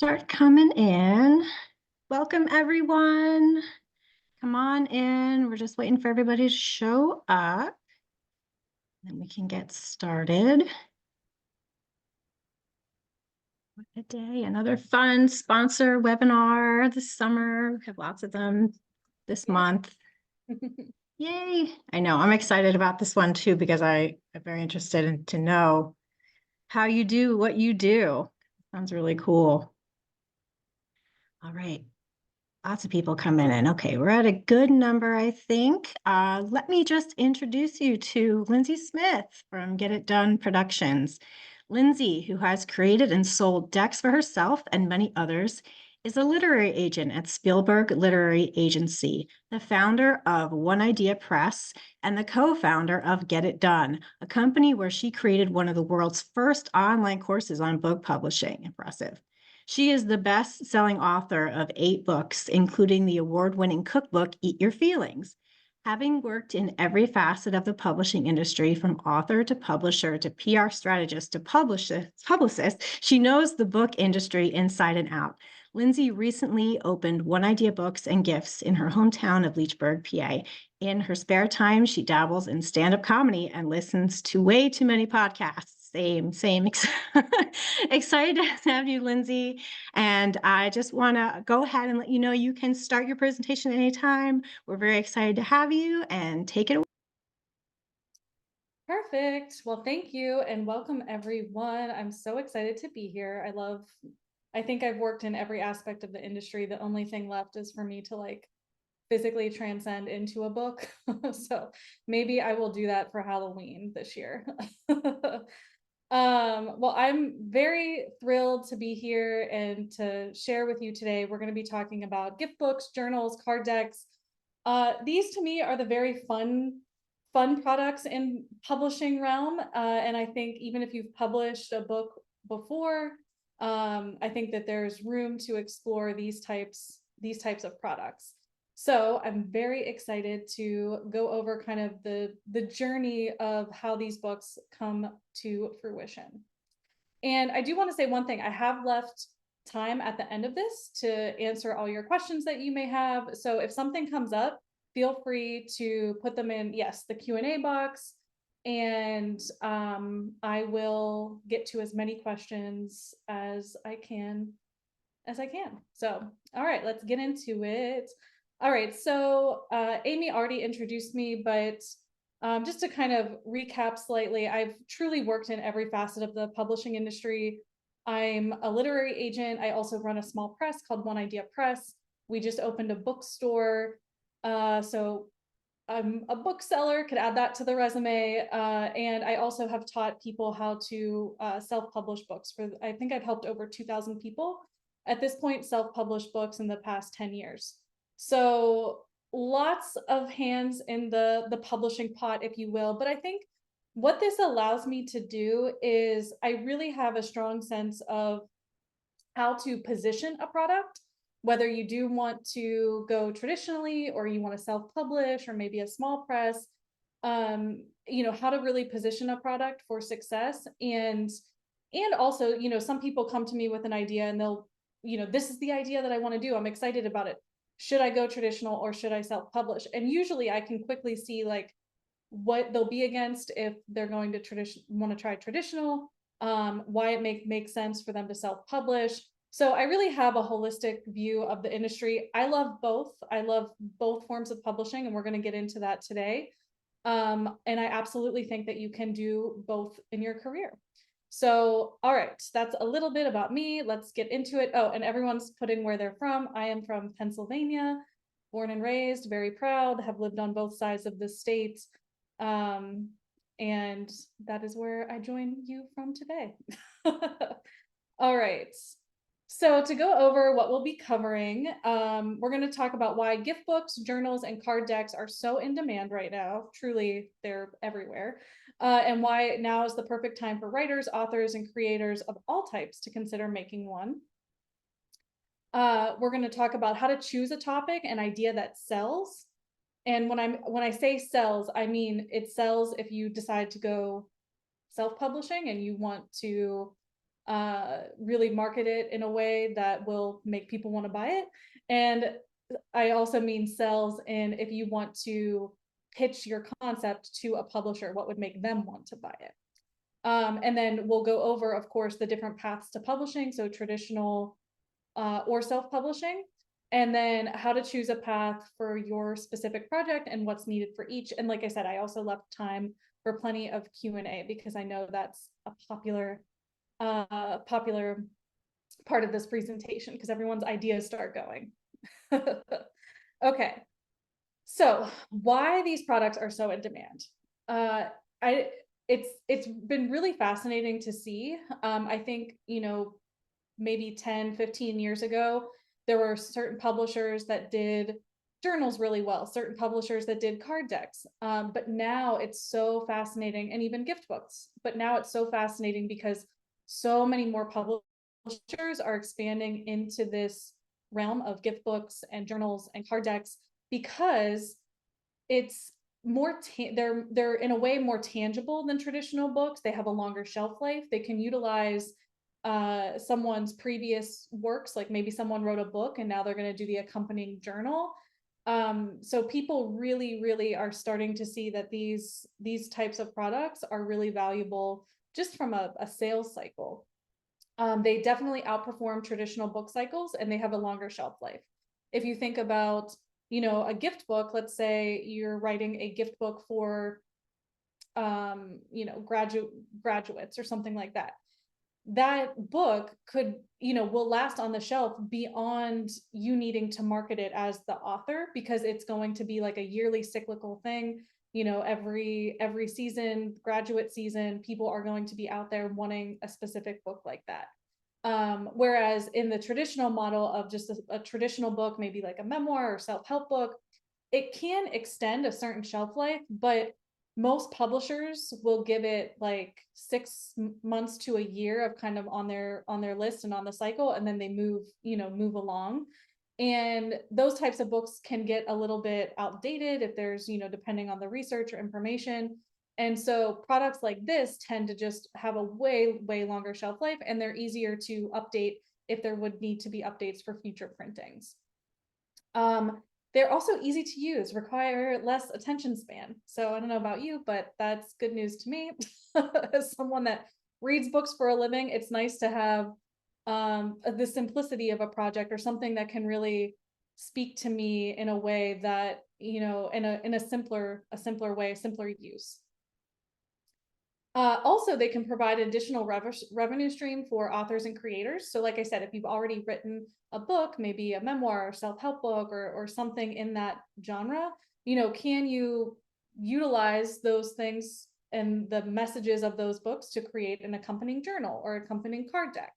Start coming in. Welcome, everyone. Come on in. We're just waiting for everybody to show up. Then we can get started. What a day. Another fun sponsor webinar this summer. We have lots of them this month. Yay. I know. I'm excited about this one too, because I'm very interested to know how you do what you do. Sounds really cool. All right. Lots of people coming in. Okay, we're at a good number, I think. Let me just introduce you to Lindsey Smith from Get It Done Productions. Lindsey, who has created and sold decks for herself and many others, is a literary agent at Spielberg Literary Agency, the founder of One Idea Press, and the co-founder of Get It Done, a company where she created one of the world's first online courses on book publishing. Impressive. She is the best-selling author of 8 books, including the award-winning cookbook, Eat Your Feelings. Having worked in every facet of the publishing industry, from author to publisher to PR strategist to publicist, she knows the book industry inside and out. Lindsey recently opened One Idea Books and Gifts in her hometown of Leechburg, PA. In her spare time, she dabbles in stand-up comedy and listens to way too many podcasts. Same. Excited to have you, Lindsey. And I just want to go ahead and let you know you can start your presentation anytime. We're very excited to have you, and take it away. Perfect. Well, thank you and welcome everyone. I'm so excited to be here. I think I've worked in every aspect of the industry. The only thing left is for me to physically transcend into a book. So maybe I will do that for Halloween this year. Well, I'm very thrilled to be here and to share with you today. We're going to be talking about gift books, journals, card decks. These to me are the very fun products in publishing realm. And I think even if you've published a book before, I think that there's room to explore these types of products. So I'm very excited to go over kind of the journey of how these books come to fruition. And I do want to say one thing. I have left time at the end of this to answer all your questions that you may have. So if something comes up, feel free to put them in, yes, the Q&A box, and I will get to as many questions as I can. So, all right, let's get into it. All right, so Amy already introduced me, but just to kind of recap slightly, I've truly worked in every facet of the publishing industry. I'm a literary agent. I also run a small press called One Idea Press. We just opened a bookstore. So I'm a bookseller, could add that to the resume. And I also have taught people how to self-publish books. I think I've helped over 2,000 people at this point self-publish books in the past 10 years. So lots of hands in the publishing pot, if you will. But I think what this allows me to do is I really have a strong sense of how to position a product, whether you do want to go traditionally or you want to self-publish or maybe a small press, how to really position a product for success. And also, some people come to me with an idea and they'll, this is the idea that I want to do. I'm excited about it. Should I go traditional or should I self-publish? And usually I can quickly see what they'll be against if they're going to want to try traditional, why it makes sense for them to self-publish. So I really have a holistic view of the industry. I love both. I love both forms of publishing, and we're going to get into that today. And I absolutely think that you can do both in your career. So, all right, that's a little bit about me. Let's get into it. Oh, and everyone's putting where they're from. I am from Pennsylvania, born and raised, very proud, have lived on both sides of the state. And that is where I join you from today. All right. So to go over what we'll be covering, we're going to talk about why gift books, journals, and card decks are so in demand right now. Truly, they're everywhere. And why now is the perfect time for writers, authors, and creators of all types to consider making one. We're going to talk about how to choose a topic and idea that sells. And when I say sells, I mean it sells if you decide to go self-publishing and you want to really market it in a way that will make people want to buy it. And I also mean sells in if you want to pitch your concept to a publisher, what would make them want to buy it. And then we'll go over, of course, the different paths to publishing, so traditional or self-publishing, and then how to choose a path for your specific project and what's needed for each. And like I said, I also left time for plenty of Q&A because I know that's a popular part of this presentation because everyone's ideas start going. Okay, so why these products are so in demand. It's been really fascinating to see. I think, maybe 10, 15 years ago, there were certain publishers that did journals really well, certain publishers that did card decks. But now it's so fascinating, and even gift books. But now it's so fascinating because so many more publishers are expanding into this realm of gift books and journals and card decks because it's more they're in a way more tangible than traditional books. They have a longer shelf life. They can utilize someone's previous works, like maybe someone wrote a book and now they're going to do the accompanying journal. So people really are starting to see that these types of products are really valuable just from a sales cycle. They definitely outperform traditional book cycles, and they have a longer shelf life. If you think about, a gift book, let's say you're writing a gift book for, graduates or something like that. That book could, will last on the shelf beyond you needing to market it as the author, because it's going to be like a yearly cyclical thing. Every season, graduate season, people are going to be out there wanting a specific book like that. Whereas in the traditional model of just a traditional book, maybe like a memoir or self-help book, it can extend a certain shelf life, but most publishers will give it like 6 months to a year of kind of on their list and on the cycle, and then they move along. And those types of books can get a little bit outdated if there's, depending on the research or information. And so products like this tend to just have a way longer shelf life, and they're easier to update if there would need to be updates for future printings. They're also easy to use, require less attention span. So I don't know about you, but that's good news to me. As someone that reads books for a living, it's nice to have the simplicity of a project or something that can really speak to me in a way that, in a simpler way, simpler use. Also, they can provide additional revenue stream for authors and creators. So like I said, if you've already written a book, maybe a memoir or self-help book or something in that genre, can you utilize those things and the messages of those books to create an accompanying journal or accompanying card deck?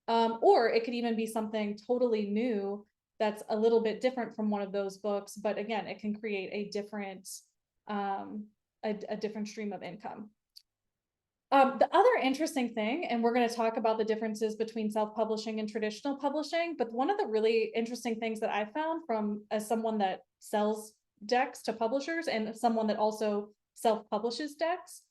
Or it could even be something totally new that's a little bit different from one of those books, but again, it can create a different stream of income. The other interesting thing, and we're going to talk about the differences between self-publishing and traditional publishing, but one of the really interesting things that I found as someone that sells decks to publishers and someone that also self-publishes decks,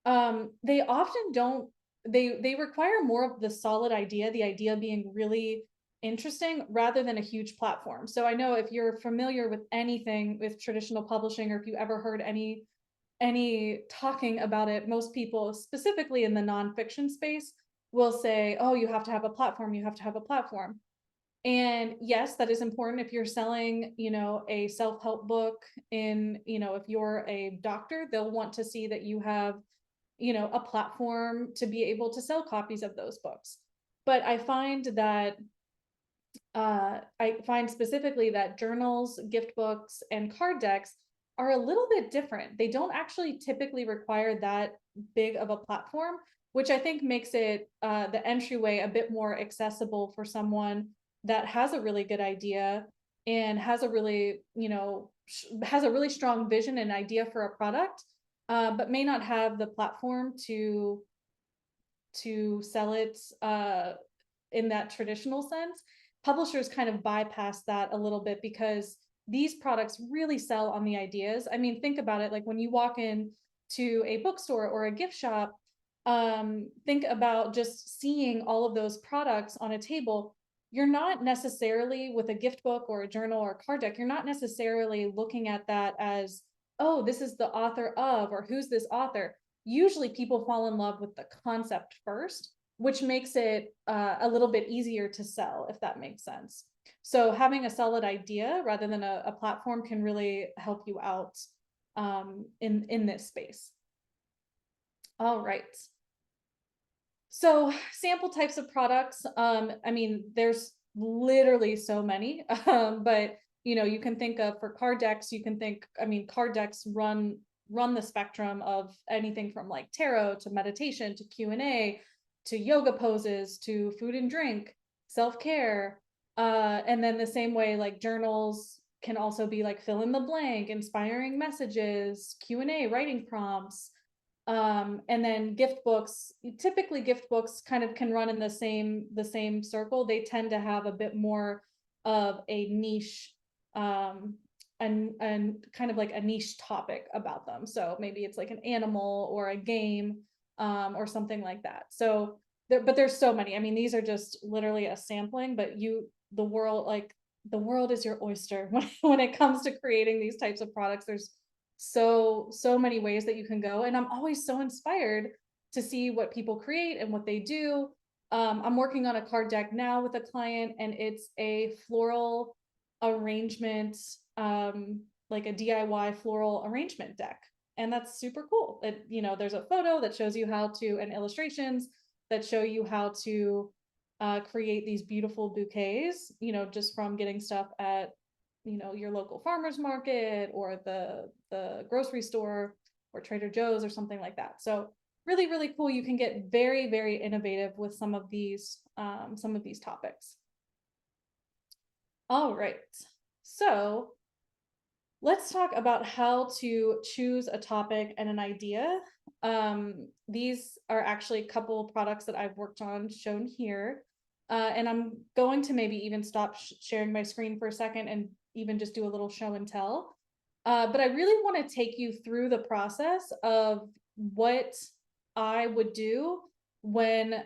they often don't, they require more of the solid idea, the idea being really interesting rather than a huge platform. So I know if you're familiar with anything with traditional publishing, or if you ever heard any talking about it, most people, specifically in the nonfiction space, will say, oh, you have to have a platform, you have to have a platform. And yes, that is important if you're selling, a self-help book if you're a doctor, they'll want to see that you have, a platform to be able to sell copies of those books. But I find specifically that journals, gift books, and card decks are a little bit different. They don't actually typically require that big of a platform, which I think makes it the entryway a bit more accessible for someone that has a really good idea and has a really, has a really strong vision and idea for a product, but may not have the platform to sell it in that traditional sense. Publishers kind of bypass that a little bit because these products really sell on the ideas. I mean, think about it. Like when you walk in to a bookstore or a gift shop, think about just seeing all of those products on a table. You're not necessarily, with a gift book or a journal or a card deck, you're not necessarily looking at that as, oh, this is the author of, or who's this author. Usually people fall in love with the concept first, which makes it a little bit easier to sell, if that makes sense. So having a solid idea rather than a platform can really help you out in this space. All right. So sample types of products. I mean, there's literally so many, but you know, you can think of, for card decks, you can think, I mean, card decks run the spectrum of anything from like tarot to meditation to Q&A to yoga poses to food and drink, self-care. And then the same way, like journals can also be like fill in the blank, inspiring messages, Q&A, writing prompts. And then gift books, typically gift books kind of can run in the same circle. They tend to have a bit more of a niche, and kind of like a niche topic about them. So maybe it's like an animal or a game, or something like that. So but there's so many. I mean, these are just literally a sampling, but the world is your oyster when it comes to creating these types of products. There's so many ways that you can go, and I'm always so inspired to see what people create and what they do. I'm working on a card deck now with a client, and it's a floral arrangement, like a DIY floral arrangement deck, and that's super cool. You know, there's a photo that shows you how to, and illustrations that show you how to create these beautiful bouquets, you know, just from getting stuff at, you know, your local farmer's market or the grocery store or Trader Joe's or something like that. So really, really cool. You can get very, very innovative with some of these topics. All right. So let's talk about how to choose a topic and an idea. These are actually a couple products that I've worked on shown here. And I'm going to maybe even stop sharing my screen for a second and even just do a little show and tell. But I really want to take you through the process of what I would do when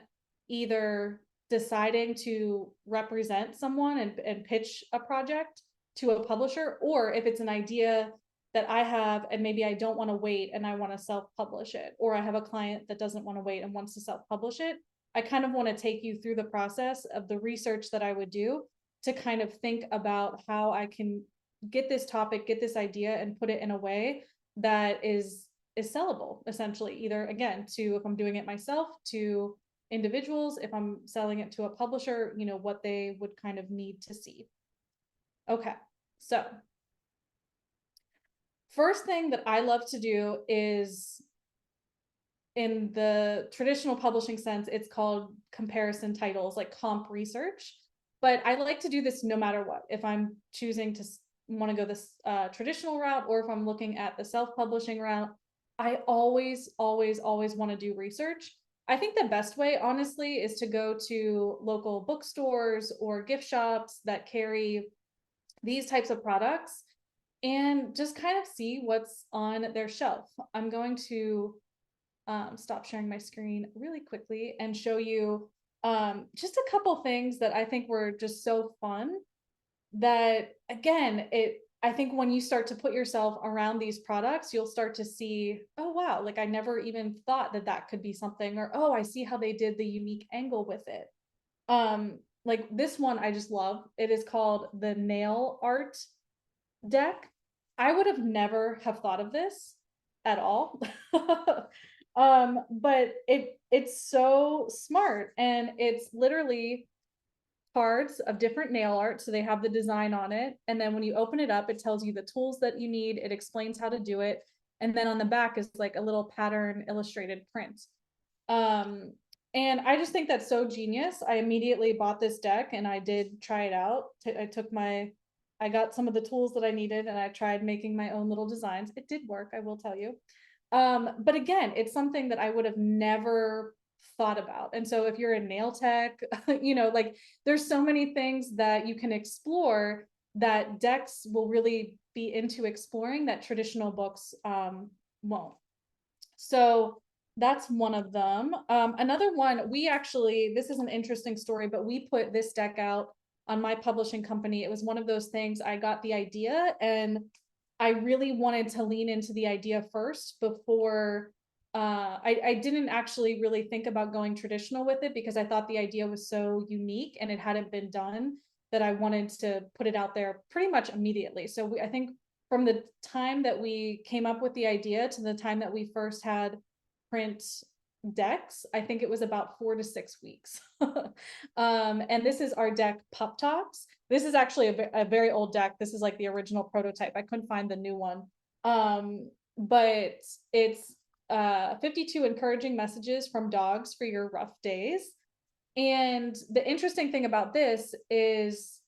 either deciding to represent someone and pitch a project to a publisher, or if it's an idea that I have and maybe I don't want to wait and I want to self-publish it, or I have a client that doesn't want to wait and wants to self-publish it. I kind of want to take you through the process of the research that I would do to kind of think about how I can get this topic, get this idea, and put it in a way that is sellable, essentially, either again, to, if I'm doing it myself, to individuals, if I'm selling it to a publisher, you know, what they would kind of need to see. Okay, so first thing that I love to do is, in the traditional publishing sense, it's called comparison titles, like comp research. But I like to do this no matter what. If I'm choosing to want to go this traditional route, or if I'm looking at the self-publishing route, I always want to do research. I think the best way, honestly, is to go to local bookstores or gift shops that carry these types of products and just kind of see what's on their shelf. I'm going to stop sharing my screen really quickly and show you just a couple things that I think were just so fun, that again, I think when you start to put yourself around these products, you'll start to see, oh wow, like I never even thought that that could be something, or oh, I see how they did the unique angle with it. Like this one I just love. It is called the nail art deck. I would have never have thought of this at all. But it's so smart, and it's literally cards of different nail art. So they have the design on it. And then when you open it up, it tells you the tools that you need. It explains how to do it. And then on the back is like a little pattern illustrated print. And I just think that's so genius. I immediately bought this deck and I did try it out. I got some of the tools that I needed and I tried making my own little designs. It did work, I will tell you. But again, it's something that I would have never thought about. And so if you're a nail tech, you know, like there's so many things that you can explore that decks will really be into exploring that traditional books won't. So That's one of them. Another one, we actually, this is an interesting story, but we put this deck out on my publishing company. It was one of those things, I got the idea and I really wanted to lean into the idea first before I didn't actually really think about going traditional with it because I thought the idea was so unique and it hadn't been done that I wanted to put it out there pretty much immediately. So I think from the time that we came up with the idea to the time that we first had print decks, I think it was about 4 to 6 weeks. And this is our deck Pup Talks. This is actually a very old deck. This is like the original prototype. I couldn't find the new one. But it's 52 encouraging messages from dogs for your rough days. And the interesting thing about this is,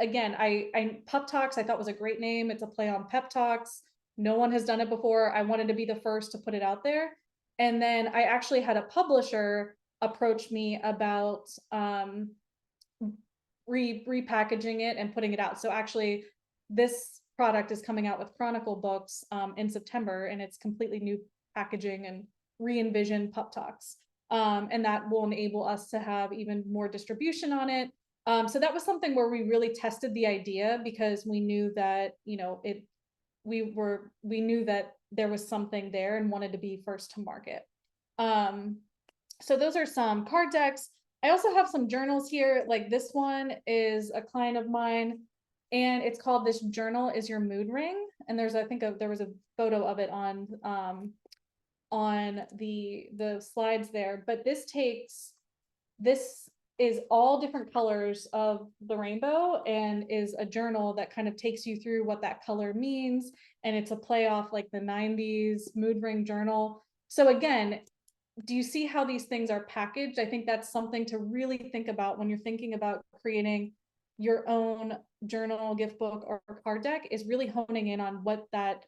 again, I Pup Talks I thought was a great name. It's a play on pep talks. No one has done it before. I wanted to be the first to put it out there. And then I actually had a publisher approach me about repackaging it and putting it out. So actually, this product is coming out with Chronicle Books in September, and it's completely new packaging and re-envisioned Pup Talks. And that will enable us to have even more distribution on it. So that was something where we really tested the idea because we knew that, you know, we knew that there was something there and wanted to be first to market. So those are some card decks. I also have some journals here. Like this one is a client of mine, and it's called "This Journal Is Your Mood Ring." And there's, I think, there was a photo of it on the slides there. But this is all different colors of the rainbow and is a journal that kind of takes you through what that color means. And it's a play off like the 90s mood ring journal. So again, do you see how these things are packaged? I think that's something to really think about when you're thinking about creating your own journal, gift book, or card deck, is really honing in on what that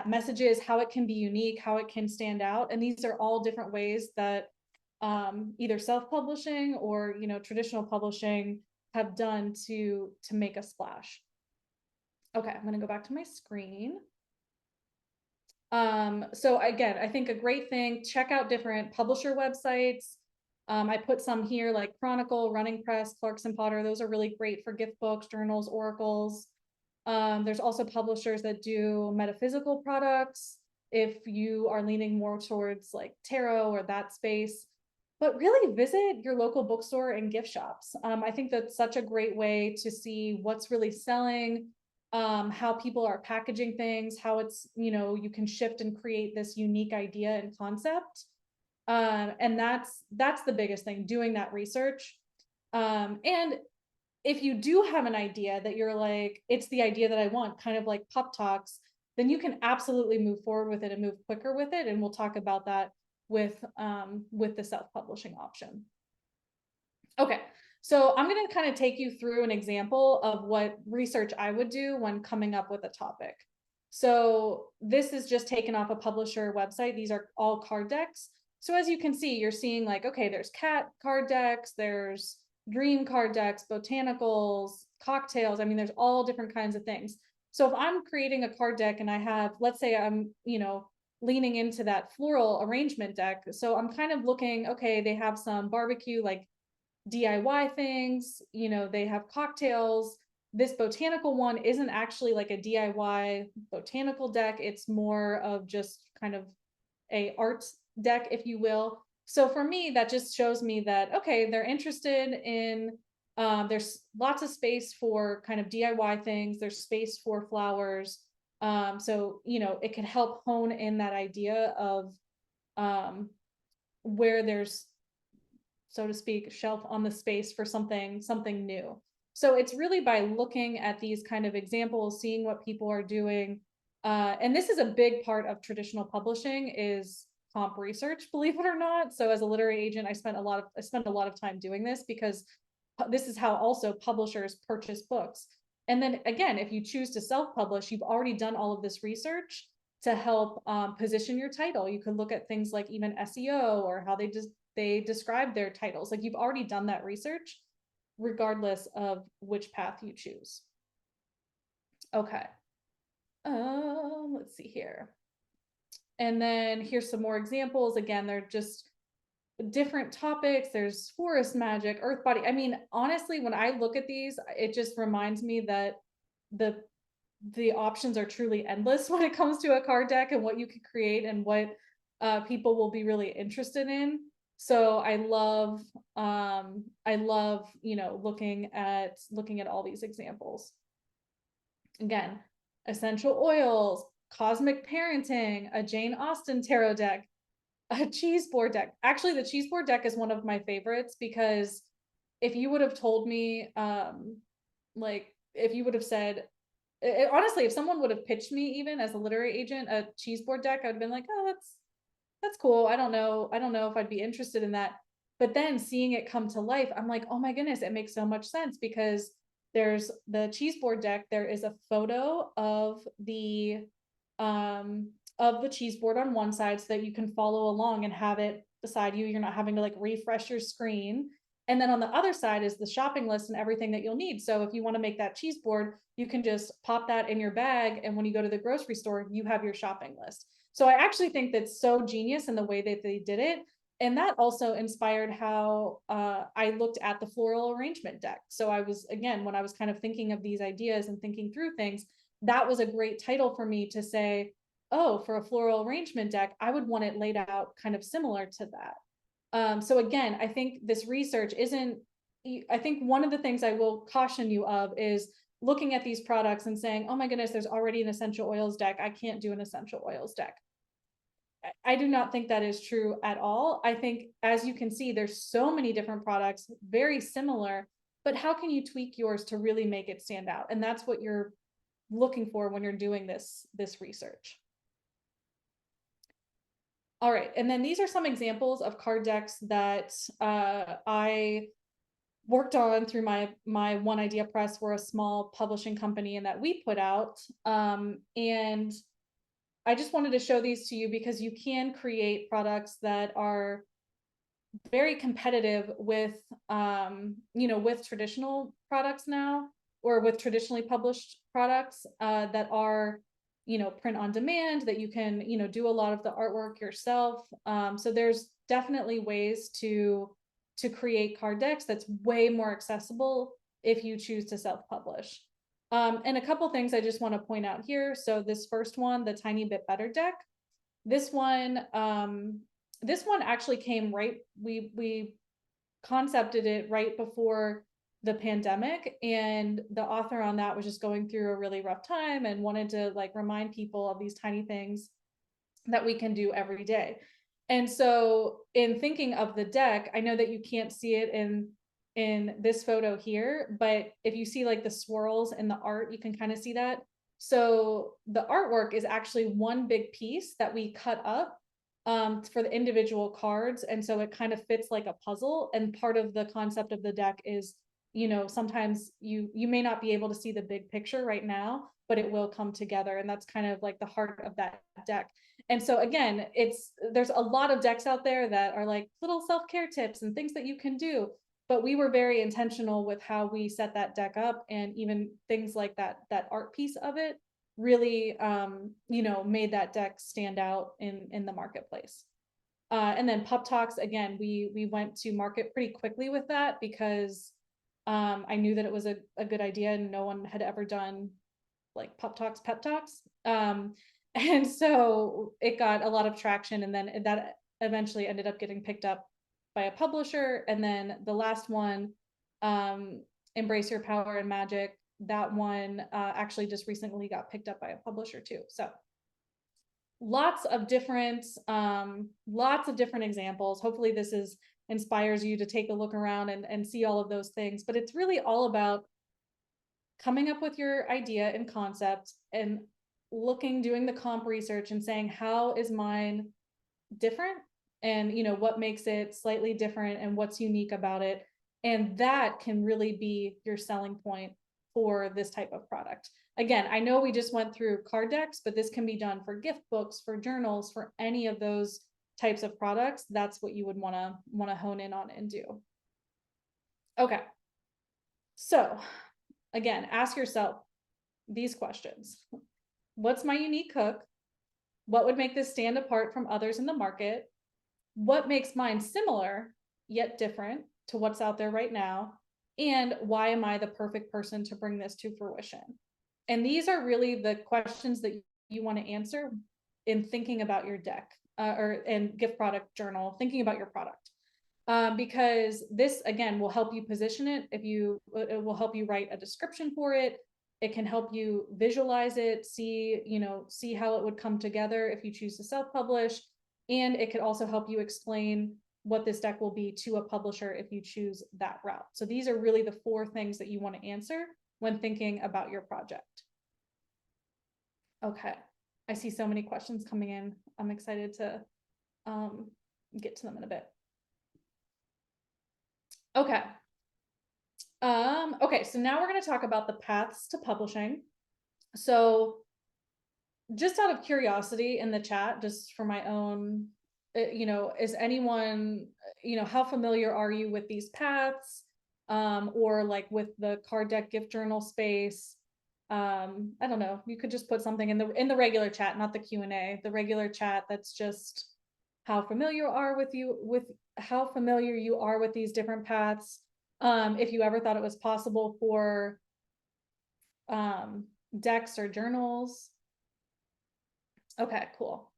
message is, how it can be unique, how it can stand out. And these are all different ways that either self-publishing or, you know, traditional publishing have done to make a splash. Okay, I'm going to go back to my screen. So again, I think a great thing, check out different publisher websites. I put some here like Chronicle, Running Press, Clarkson Potter. Those are really great for gift books, journals, oracles. There's also publishers that do metaphysical products if you are leaning more towards like tarot or that space. But really visit your local bookstore and gift shops. I think that's such a great way to see what's really selling, how people are packaging things, how it's, you know, you can shift and create this unique idea and concept. And that's the biggest thing, doing that research. And if you do have an idea that you're like, it's the idea that I want, kind of like Pup Talks, then you can absolutely move forward with it and move quicker with it. And we'll talk about that with the self-publishing option. Okay, so I'm going to kind of take you through an example of what research I would do when coming up with a topic. So this is just taken off a publisher website. These are all card decks. So as you can see, you're seeing like, okay, there's cat card decks, there's dream card decks, botanicals, cocktails. I mean, there's all different kinds of things. So if I'm creating a card deck and I have, let's say I'm, you know, leaning into that floral arrangement deck. So I'm kind of looking, okay, they have some barbecue, like DIY things, you know, they have cocktails. This botanical one isn't actually like a DIY botanical deck. It's more of just kind of a art deck, if you will. So for me, that just shows me that, okay, they're interested in, there's lots of space for kind of DIY things. There's space for flowers. So, you know, it can help hone in that idea of where there's, so to speak, shelf on the space for something new. So it's really by looking at these kind of examples, seeing what people are doing. And this is a big part of traditional publishing, is comp research, believe it or not. So as a literary agent, I spent a lot of time doing this because this is how also publishers purchase books. And then again, if you choose to self-publish, you've already done all of this research to help position your title. You could look at things like even SEO or how they describe their titles. Like you've already done that research, regardless of which path you choose. Okay. Let's see here. And then here's some more examples. Again, they're just different topics. There's forest magic, earth body. I mean, honestly, when I look at these, it just reminds me that the options are truly endless when it comes to a card deck and what you can create and what people will be really interested in. So I love, you know, looking at all these examples. Again, essential oils, cosmic parenting, a Jane Austen tarot deck, a cheese board deck. Actually, the cheese board deck is one of my favorites because if you would have told me, like if you would have said, honestly, if someone would have pitched me even as a literary agent, a cheese board deck, I'd have been like, oh, that's cool. I don't know if I'd be interested in that. But then seeing it come to life, I'm like, oh my goodness, it makes so much sense because there's the cheese board deck. There is a photo of the cheese board on one side so that you can follow along and have it beside you. You're not having to like refresh your screen. And then on the other side is the shopping list and everything that you'll need. So if you want to make that cheese board, you can just pop that in your bag. And when you go to the grocery store, you have your shopping list. So I actually think that's so genius in the way that they did it. And that also inspired how I looked at the floral arrangement deck. So I was, again, when I was kind of thinking of these ideas and thinking through things, that was a great title for me to say, oh, for a floral arrangement deck, I would want it laid out kind of similar to that. So again, I think this research isn't, I think one of the things I will caution you of is looking at these products and saying, oh my goodness, there's already an essential oils deck. I can't do an essential oils deck. I do not think that is true at all. I think, as you can see, there's so many different products, very similar, but how can you tweak yours to really make it stand out? And that's what you're looking for when you're doing this research. All right, and then these are some examples of card decks that I worked on through my One Idea Press. We're a small publishing company and that we put out. And I just wanted to show these to you because you can create products that are very competitive with, you know, with traditional products now, or with traditionally published products that are, you know, print on demand, that you can, you know, do a lot of the artwork yourself. So there's definitely ways to create card decks that's way more accessible if you choose to self-publish. And a couple things I just want to point out here. So this first one, the Tiny Bit Better deck, this one actually came right, we concepted it right before the pandemic, and the author on that was just going through a really rough time and wanted to like remind people of these tiny things that we can do every day. And so in thinking of the deck, I know that you can't see it in this photo here, but if you see like the swirls in the art, you can kind of see that. So the artwork is actually one big piece that we cut up for the individual cards. And so it kind of fits like a puzzle. And part of the concept of the deck is, you know, sometimes you may not be able to see the big picture right now, but it will come together. And that's kind of like the heart of that deck. And so again, there's a lot of decks out there that are like little self-care tips and things that you can do. But we were very intentional with how we set that deck up, and even things like that art piece of it really, you know, made that deck stand out in the marketplace. And then Pup Talks, again, we went to market pretty quickly with that because I knew that it was a good idea and no one had ever done like Pup Talks, Pep Talks. And so it got a lot of traction, and then that eventually ended up getting picked up by a publisher. And then the last one, Embrace Your Power and Magic, that one actually just recently got picked up by a publisher too. So lots of different examples. Hopefully this inspires you to take a look around and see all of those things. But it's really all about coming up with your idea and concept and doing the comp research and saying, how is mine different? And, you know, what makes it slightly different and what's unique about it. And that can really be your selling point for this type of product. Again, I know we just went through card decks, but this can be done for gift books, for journals, for any of those types of products. That's what you would want to hone in on and do. Okay. So again, ask yourself these questions. What's my unique hook? What would make this stand apart from others in the market? What makes mine similar yet different to what's out there right now? And why am I the perfect person to bring this to fruition? And these are really the questions that you want to answer in thinking about your deck and gift product journal, thinking about your product. Because this, again, will help you position it. It will help you write a description for it. It can help you visualize it, see how it would come together if you choose to self-publish. And it could also help you explain what this deck will be to a publisher if you choose that route. So these are really the 4 things that you want to answer when thinking about your project. Okay, I see so many questions coming in. I'm excited to get to them in a bit. Okay. Okay, so now we're going to talk about the paths to publishing. So just out of curiosity in the chat, just for my own, is anyone, how familiar are you with these paths? Or like with the card deck gift journal space? I don't know, you could just put something in the regular chat, not the Q&A, the regular chat. That's just how familiar how familiar you are with these different paths. If you ever thought it was possible for decks or journals. Okay, cool.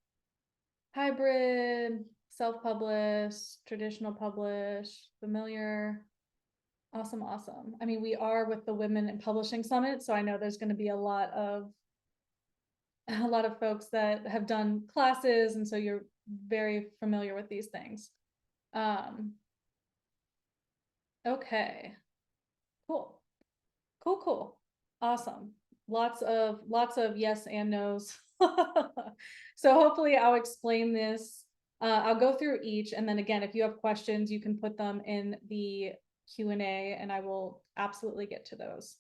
Hybrid, self-published, traditional publish, familiar. Awesome, awesome. I mean, we are with the Women in Publishing Summit, so I know there's going to be a lot of folks that have done classes, and so you're very familiar with these things. Okay, cool. Awesome. Lots of yes and no's. So hopefully I'll explain this. I'll go through each, and then again, if you have questions, you can put them in the Q&A and I will absolutely get to those.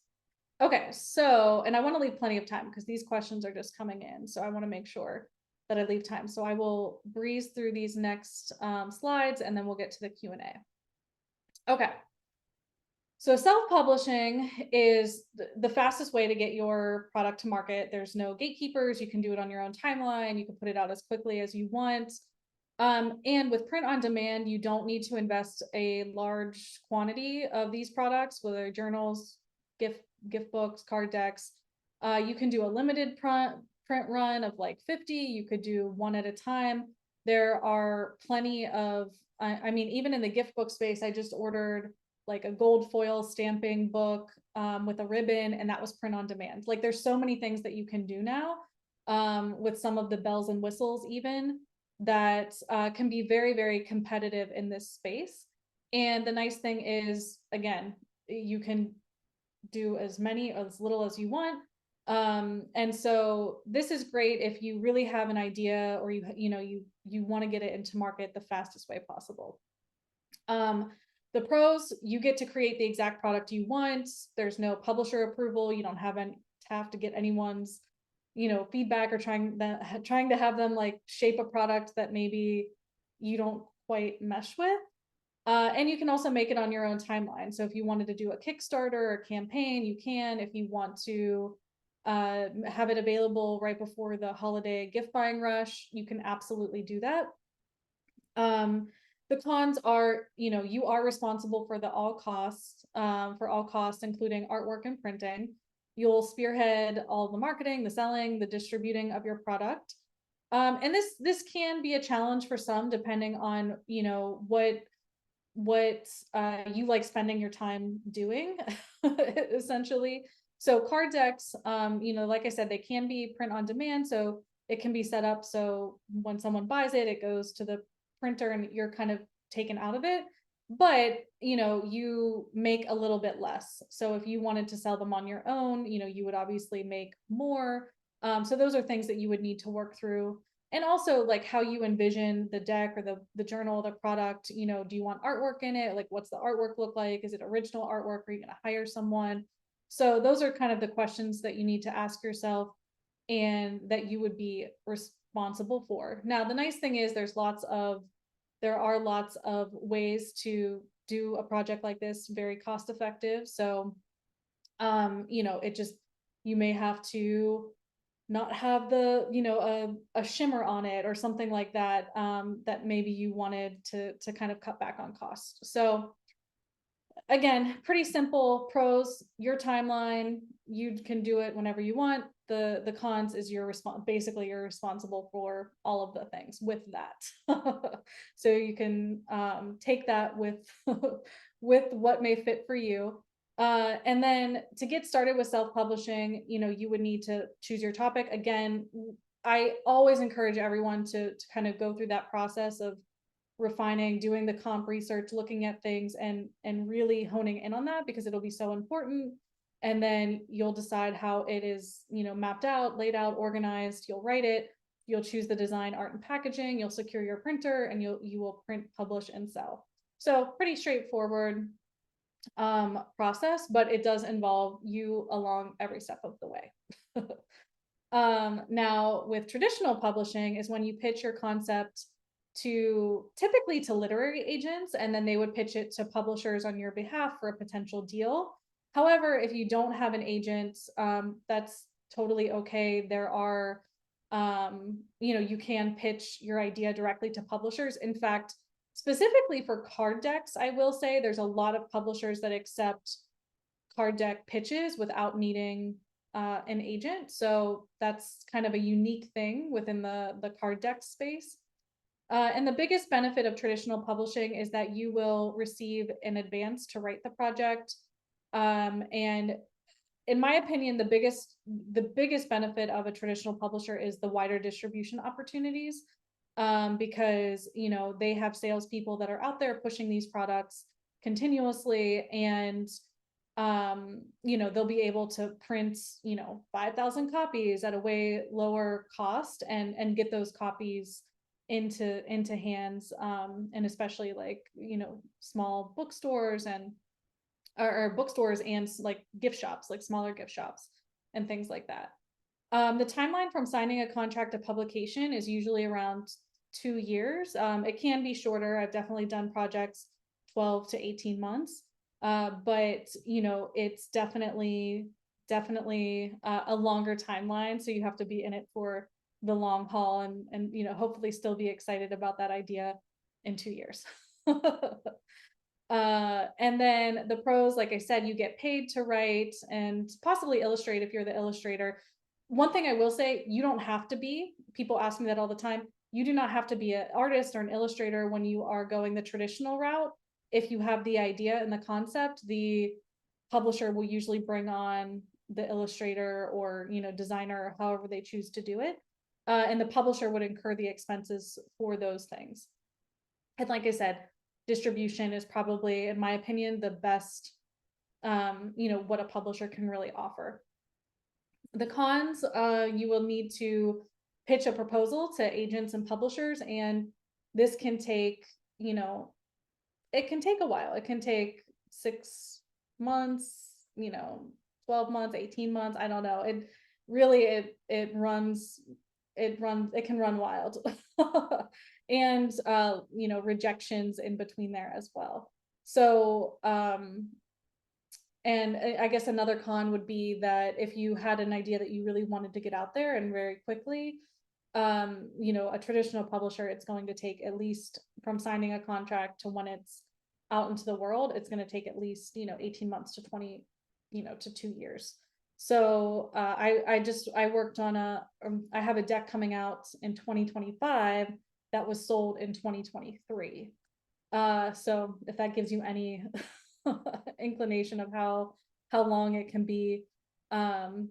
Okay, so, and I want to leave plenty of time because these questions are just coming in, so I want to make sure that I leave time. So I will breeze through these next slides and then we'll get to the Q&A. Okay. So self-publishing is the fastest way to get your product to market. There's no gatekeepers. You can do it on your own timeline. You can put it out as quickly as you want. And with print on demand, you don't need to invest a large quantity of these products, whether journals, gift books, card decks. You can do a limited print run of like 50. You could do one at a time. There are plenty of, I mean, even in the gift book space, I just ordered like a gold foil stamping book with a ribbon, and that was print on demand. Like there's so many things that you can do now with some of the bells and whistles even that can be very, very competitive in this space. And the nice thing is, again, you can do as little as you want. And so this is great if you really have an idea or you want to get it into market the fastest way possible. The pros, you get to create the exact product you want. There's no publisher approval. You don't have to get anyone's, feedback or trying to have them like shape a product that maybe you don't quite mesh with. And you can also make it on your own timeline. So if you wanted to do a Kickstarter or campaign, you can. If you want to have it available right before the holiday gift buying rush, you can absolutely do that. The cons are, you are responsible for all costs, including artwork and printing. You'll spearhead all the marketing, the selling, the distributing of your product. And this can be a challenge for some, depending on, what you like spending your time doing, essentially. So card decks, like I said, they can be print on demand. So it can be set up so when someone buys it, it goes to the printer and you're kind of taken out of it, but you make a little bit less. So if you wanted to sell them on your own, you would obviously make more. So those are things that you would need to work through. And also like how you envision the deck or the journal, the product, do you want artwork in it? Like what's the artwork look like? Is it original artwork? Are you going to hire someone? So those are kind of the questions that you need to ask yourself and that you would be responsible for. Now, the nice thing is there are lots of ways to do a project like this very cost effective. So, you may have to not have the, a shimmer on it or something like that, that maybe you wanted to kind of cut back on cost. So again, pretty simple. Pros, your timeline, you can do it whenever you want. The cons is basically you're responsible for all of the things with that. So you can take that with with what may fit for you. And then to get started with self-publishing, you would need to choose your topic. Again, I always encourage everyone to kind of go through that process of refining, doing the comp research, looking at things, and really honing in on that, because it'll be so important. And then you'll decide how it is, mapped out, laid out, organized. You'll write it, you'll choose the design, art, and packaging, you'll secure your printer, and you will print, publish, and sell. So pretty straightforward process, but it does involve you along every step of the way. Now with traditional publishing is when you pitch your concept typically to literary agents, and then they would pitch it to publishers on your behalf for a potential deal. However, if you don't have an agent, that's totally okay. There are, you can pitch your idea directly to publishers. In fact, specifically for card decks, I will say there's a lot of publishers that accept card deck pitches without needing an agent. So that's kind of a unique thing within the card deck space. And the biggest benefit of traditional publishing is that you will receive an advance to write the project. And in my opinion, the biggest benefit of a traditional publisher is the wider distribution opportunities, because they have salespeople that are out there pushing these products continuously, and they'll be able to print 5,000 copies at a way lower cost, and get those copies into hands, and especially like small bookstores or bookstores and like gift shops, like smaller gift shops and things like that. The timeline from signing a contract to publication is usually around 2 years. It can be shorter. I've definitely done projects 12 to 18 months, but it's definitely a longer timeline. So you have to be in it for the long haul, and hopefully still be excited about that idea in 2 years. And then the pros, like I said, you get paid to write and possibly illustrate if you're the illustrator. One thing I will say, you don't have to be. People ask me that all the time. You do not have to be an artist or an illustrator when you are going the traditional route. If you have the idea and the concept, the publisher will usually bring on the illustrator or designer, however they choose to do it. And the publisher would incur the expenses for those things. And like I said, distribution is probably, in my opinion, the best, what a publisher can really offer. The cons, you will need to pitch a proposal to agents and publishers, and this can take, it can take a while. It can take 6 months, 12 months, 18 months. I don't know. It really, it can run wild. And rejections in between there as well. So and I guess another con would be that if you had an idea that you really wanted to get out there and very quickly, a traditional publisher, it's going to take at least, from signing a contract to when it's out into the world, it's going to take at least 18 months to 20 to 2 years. So I worked on I have a deck coming out in 2025 that was sold in 2023. So if that gives you any inclination of how long it can be, and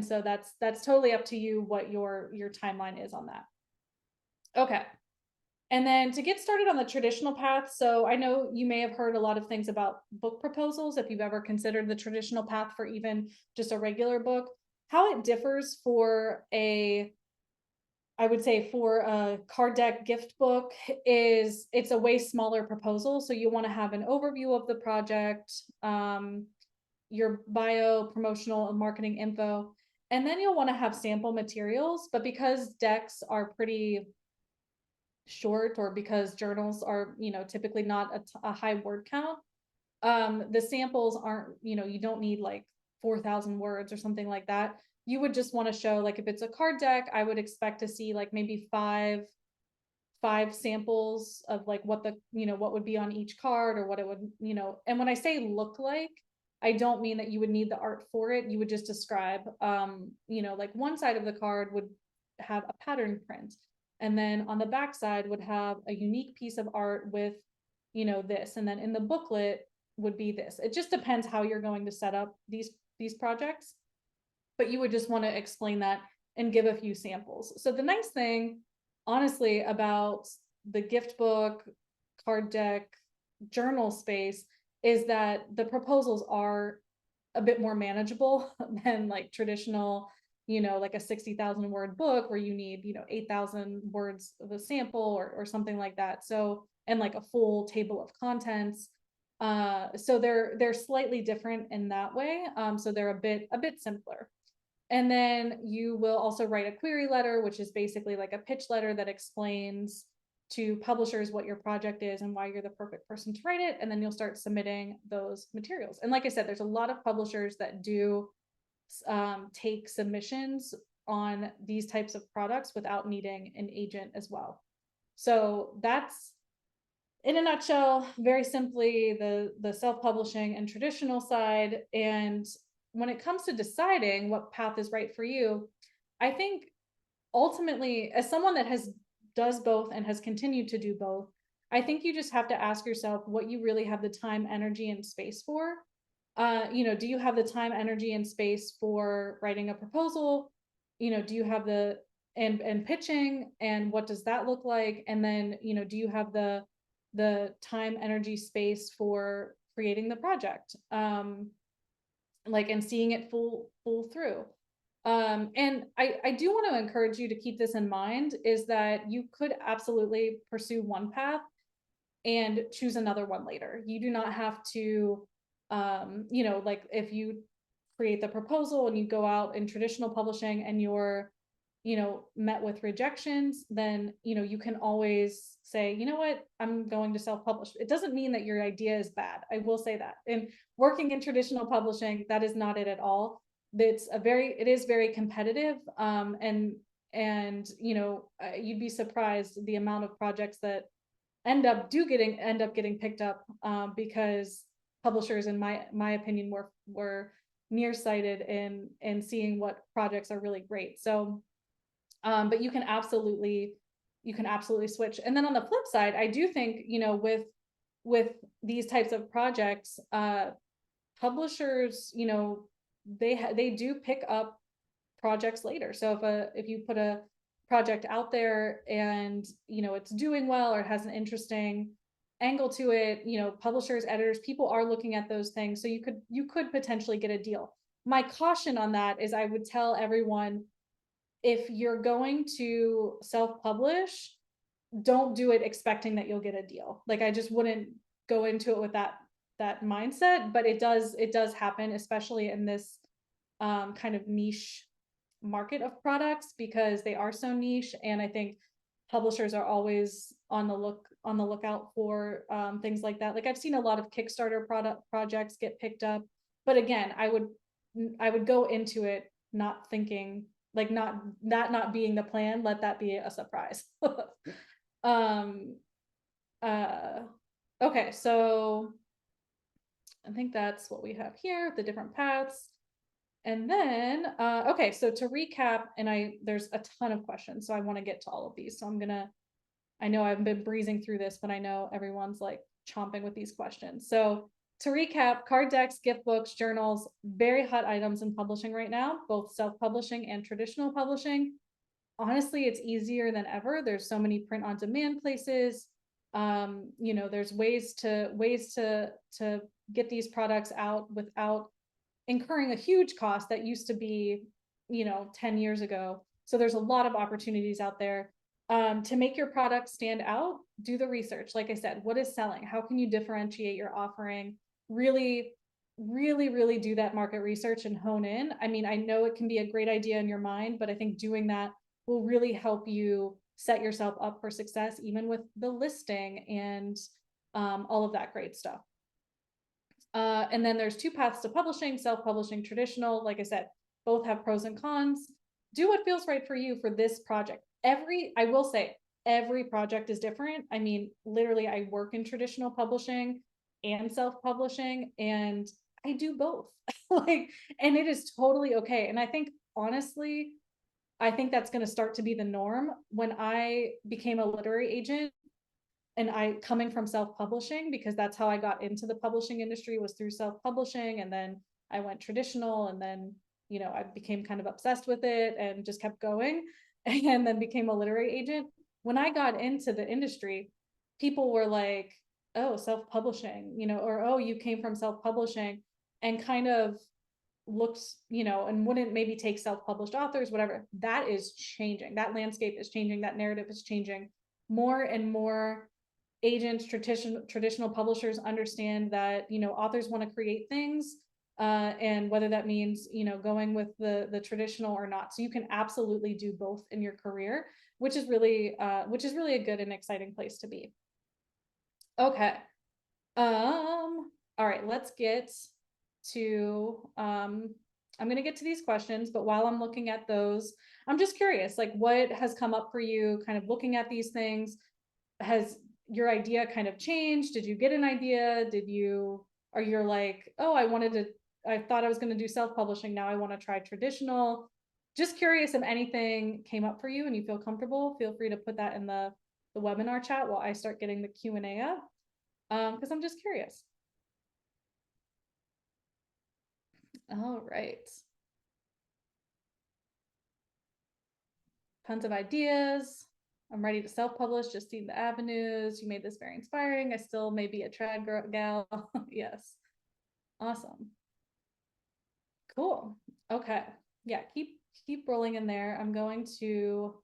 so that's totally up to you what your timeline is on that. Okay. And then to get started on the traditional path, so I know you may have heard a lot of things about book proposals, if you've ever considered the traditional path for even just a regular book. How it differs for I would say for a card deck gift book is it's a way smaller proposal. So you want to have an overview of the project, your bio, promotional and marketing info, and then you'll want to have sample materials. But because decks are pretty short, or because journals are typically not a high word count, the samples aren't, you don't need like 4,000 words or something like that. you would just want to show, like, if it's a card deck, I would expect to see like maybe five samples of like what the, what would be on each card, or what it would, and when I say look like, I don't mean that you would need the art for it. You would just describe, like one side of the card would have a pattern print, and then on the back side would have a unique piece of art with, this, and then in the booklet would be this. It just depends how you're going to set up these projects, but you would just want to explain that and give a few samples. So the nice thing, honestly, about the gift book, card deck, journal space is that the proposals are a bit more manageable than like traditional, like a 60,000 word book where you need, 8,000 words of a sample, or something like that. So, and like a full table of contents. So they're slightly different in that way. So they're a bit simpler. And then you will also write a query letter, which is basically like a pitch letter that explains to publishers what your project is and why you're the perfect person to write it. And then you'll start submitting those materials. And like I said, there's a lot of publishers that do take submissions on these types of products without needing an agent as well. So that's, in a nutshell, very simply, the self-publishing and traditional side. And when it comes to deciding what path is right for you, I think ultimately, as someone that does both and has continued to do both, I think you just have to ask yourself what you really have the time, energy, and space for. Do you have the time, energy, and space for writing a proposal? Do you have the and pitching, and what does that look like? And then, do you have the time, energy, space for creating the project? Like, and seeing it full through. And I do want to encourage you to keep this in mind, is that you could absolutely pursue one path and choose another one later. You do not have to, like if you create the proposal and you go out in traditional publishing and you're, met with rejections, then, you can always say, you know what, I'm going to self-publish. It doesn't mean that your idea is bad. I will say that. And working in traditional publishing, that is not it at all. It is very competitive. And you'd be surprised the amount of projects that end up getting picked up, because publishers, in my opinion, were nearsighted in seeing what projects are really great. So, but you can absolutely switch. And then on the flip side, I do think, with these types of projects, publishers, they do pick up projects later. So if you put a project out there and, it's doing well, or it has an interesting angle to it, publishers, editors, people are looking at those things. So you could potentially get a deal. My caution on that is, I would tell everyone, if you're going to self-publish, don't do it expecting that you'll get a deal. Like, I just wouldn't go into it with that mindset, but it does happen, especially in this kind of niche market of products, because they are so niche. And I think publishers are always on the lookout for things like that. Like, I've seen a lot of Kickstarter projects get picked up, but again, I would go into it not thinking, like, not being the plan. Let that be a surprise. Okay, so I think that's what we have here, the different paths. And then, okay, so to recap, and there's a ton of questions, so I want to get to all of these. So I know I've been breezing through this, but I know everyone's like chomping with these questions. So to recap, card decks, gift books, journals, very hot items in publishing right now, both self-publishing and traditional publishing. Honestly, it's easier than ever. There's so many print on demand places. There's ways to get these products out without incurring a huge cost that used to be, 10 years ago. So there's a lot of opportunities out there. To make your product stand out, do the research. Like I said, what is selling? How can you differentiate your offering? Really, really, really do that market research and hone in. I mean, I know it can be a great idea in your mind, but I think doing that will really help you set yourself up for success, even with the listing and all of that great stuff. And then there's two paths to publishing: self-publishing, traditional. Like I said, both have pros and cons. Do what feels right for you for this project. I will say, every project is different. I mean, literally, I work in traditional publishing and self-publishing, and I do both. Like, and it is totally okay. And I think, honestly, I think that's going to start to be the norm. When I became a literary agent, and I coming from self-publishing, because that's how I got into the publishing industry, was through self-publishing, and then I went traditional, and then I became kind of obsessed with it and just kept going, and then became a literary agent. When I got into the industry, people were like, oh, self-publishing, or oh, you came from self-publishing, and kind of looked, and wouldn't maybe take self-published authors, whatever. That is changing. That landscape is changing. That narrative is changing. More and more agents, traditional publishers understand that authors want to create things, and whether that means going with the traditional or not. So you can absolutely do both in your career, which is really a good and exciting place to be. Okay. All right, let's get to I'm going to get to these questions, but while I'm looking at those, I'm just curious, like, what has come up for you kind of looking at these things? Has your idea kind of changed? Did you get an idea? Are you like, oh, I thought I was going to do self-publishing, now I want to try traditional? Just curious if anything came up for you and you feel comfortable. Feel free to put that in the webinar chat while I start getting the Q&A up, because I'm just curious. All right. Tons of ideas. I'm ready to self-publish, just see the avenues. You made this very inspiring. I still may be a trad girl, gal. Yes. Awesome. Cool. Okay. Yeah, keep rolling in there. I'm going to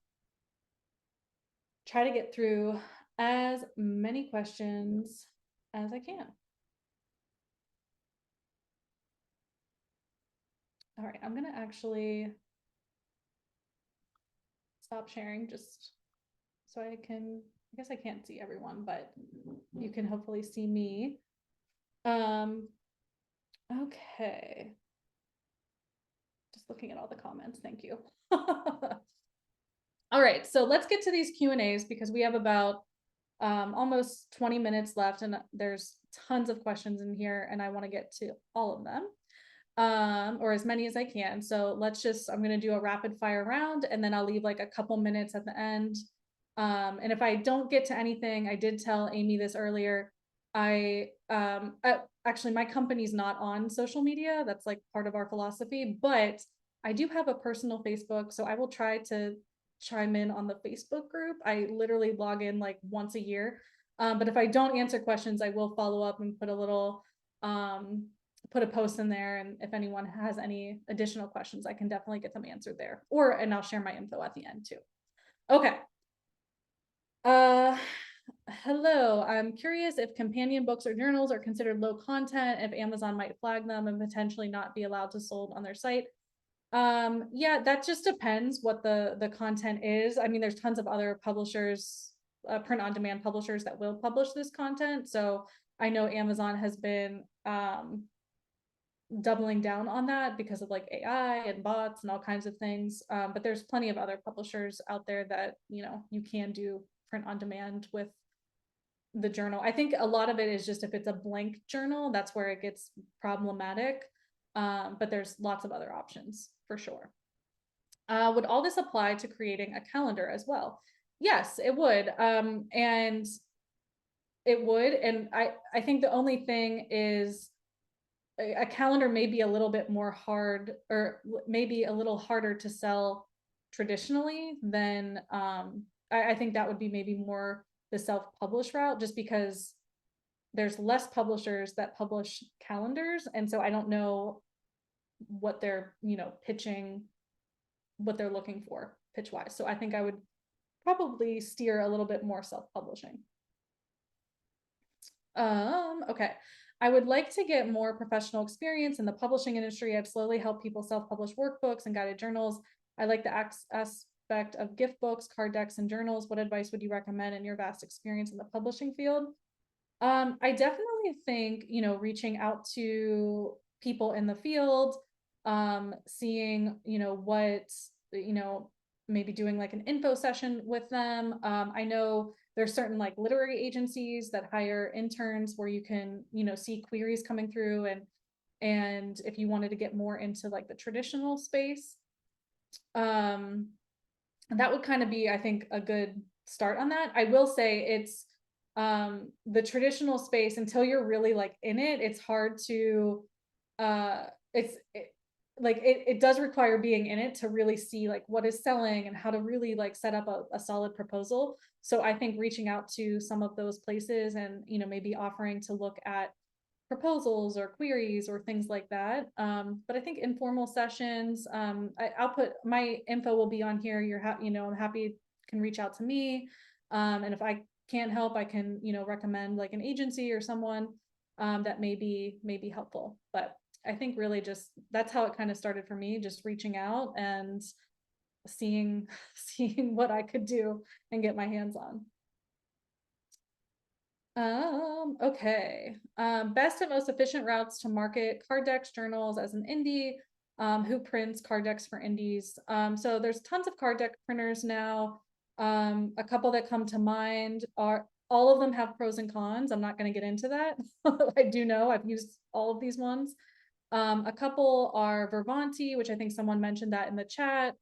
try to get through as many questions as I can. All right, I'm gonna actually stop sharing just so I guess I can't see everyone, but you can hopefully see me. Okay. Just looking at all the comments, thank you. All right, so let's get to these Q&As, because we have about almost 20 minutes left, and there's tons of questions in here, and I want to get to all of them, or as many as I can. So I'm going to do a rapid fire round, and then I'll leave like a couple minutes at the end. And if I don't get to anything, I did tell Amy this earlier, actually, my company's not on social media. That's like part of our philosophy, but I do have a personal Facebook, so I will try to chime in on the Facebook group. I literally log in like once a year. But if I don't answer questions, I will follow up and put a post in there. And if anyone has any additional questions, I can definitely get them answered there, and I'll share my info at the end too. Okay. Hello, I'm curious if companion books or journals are considered low content, if Amazon might flag them and potentially not be allowed to sold on their site. Yeah, that just depends what the content is. I mean, there's tons of other publishers, print on demand publishers, that will publish this content. So I know Amazon has been doubling down on that because of like AI and bots and all kinds of things. But there's plenty of other publishers out there that you can do print on demand with the journal. I think a lot of it is just if it's a blank journal, that's where it gets problematic. But there's lots of other options for sure. Would all this apply to creating a calendar as well? Yes, it would. And it would. And I think the only thing is a calendar may be a little bit more hard, or maybe a little harder to sell traditionally than I think that would be maybe more the self-publish route, just because there's less publishers that publish calendars. And so I don't know what they're pitching, what they're looking for pitch wise. So I think I would probably steer a little bit more self-publishing. Okay. I would like to get more professional experience in the publishing industry. I've slowly helped people self-publish workbooks and guided journals. I like the aspect of gift books, card decks, and journals. What advice would you recommend in your vast experience in the publishing field? I definitely think, reaching out to people in the field, seeing, what, maybe doing like an info session with them. I know there's certain like literary agencies that hire interns where you can, see queries coming through, and if you wanted to get more into like the traditional space, that would kind of be, I think, a good start on that. I will say it's the traditional space, until you're really like in it, it's hard to it does require being in it to really see like what is selling and how to really like set up a solid proposal. So I think reaching out to some of those places and maybe offering to look at proposals or queries or things like that. But I think informal sessions, I'll put my info will be on here. I'm happy, can reach out to me. And if I can't help, I can, recommend like an agency or someone that may be helpful. But I think really just that's how it kind of started for me, just reaching out and seeing seeing what I could do and get my hands on. Okay. Best and most efficient routes to market card decks journals as an indie. Who prints card decks for indies? So there's tons of card deck printers now. A couple that come to mind are, all of them have pros and cons. I'm not going to get into that. I do know I've used all of these ones. A couple are Vervanti, which I think someone mentioned that in the chat.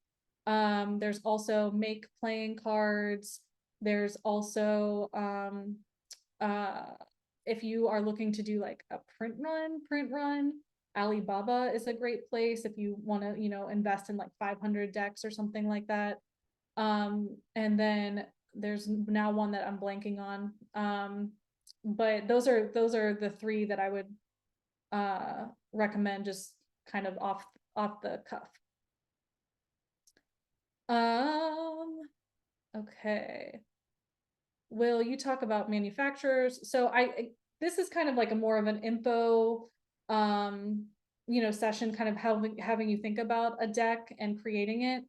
There's also Make Playing Cards. There's also if you are looking to do like a print run, Alibaba is a great place if you want to, invest in like 500 decks or something like that. And then there's now one that I'm blanking on. But those are the three that I would recommend, just kind of off the cuff. Okay. Will you talk about manufacturers? So this is kind of like a more of an info session, kind of having you think about a deck and creating it.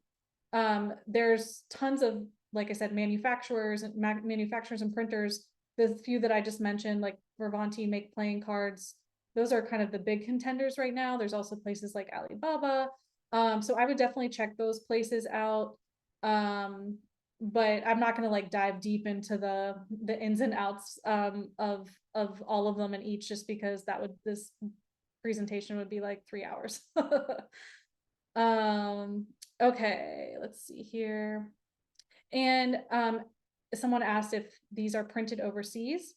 There's tons of, like I said, manufacturers and printers. The few that I just mentioned, like Vervanti, Make Playing Cards, those are kind of the big contenders right now. There's also places like Alibaba. So I would definitely check those places out. But I'm not going to like dive deep into the ins and outs of all of them and each, just because this presentation would be like 3 hours. Okay, let's see here. And someone asked if these are printed overseas,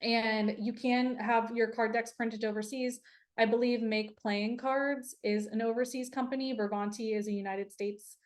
and you can have your card decks printed overseas. I believe Make Playing Cards is an overseas company. Vervanti is a United States.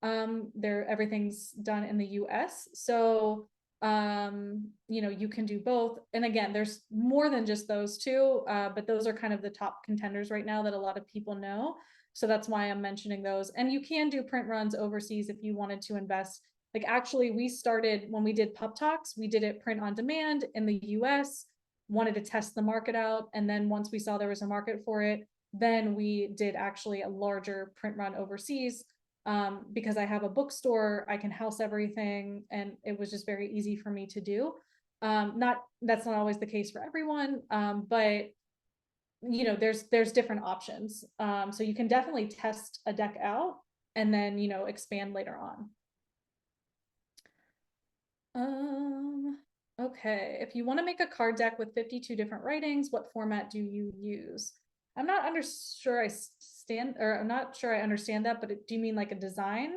Everything's done in the US. So, you can do both. And again, there's more than just those two, but those are kind of the top contenders right now that a lot of people know. So that's why I'm mentioning those. And you can do print runs overseas if you wanted to invest. Like actually, we started when we did Pup Talks, we did it print on demand in the US, wanted to test the market out. And then once we saw there was a market for it, then we did actually a larger print run overseas. Because I have a bookstore, I can house everything, and it was just very easy for me to do. That's not always the case for everyone, but there's different options. So you can definitely test a deck out and then expand later on. Okay, if you want to make a card deck with 52 different writings, what format do you use? I'm not sure I'm not sure I understand that, but do you mean like a design?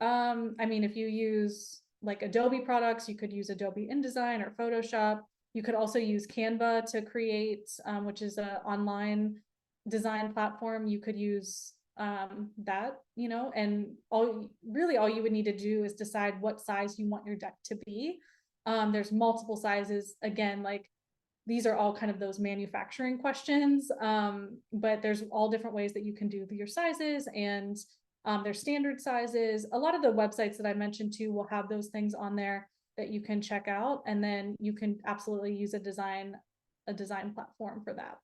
I mean, if you use like Adobe products, you could use Adobe InDesign or Photoshop. You could also use Canva to create, which is an online design platform. You could use that, and all you would need to do is decide what size you want your deck to be. There's multiple sizes. Again, like these are all kind of those manufacturing questions, but there's all different ways that you can do your sizes, and there's standard sizes. A lot of the websites that I mentioned too will have those things on there that you can check out, and then you can absolutely use a design platform for that.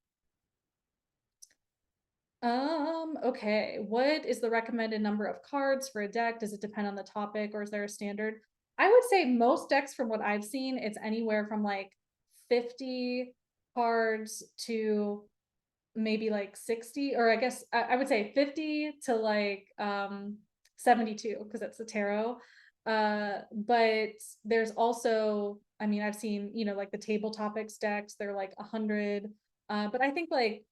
Okay, what is the recommended number of cards for a deck? Does it depend on the topic, or is there a standard? I would say most decks, from what I've seen, it's anywhere from like 50 cards to maybe like 60, or I guess I would say 50 to like 72, because it's the tarot. But there's also, I mean, I've seen, like the table topics decks, they're like 100. But I think like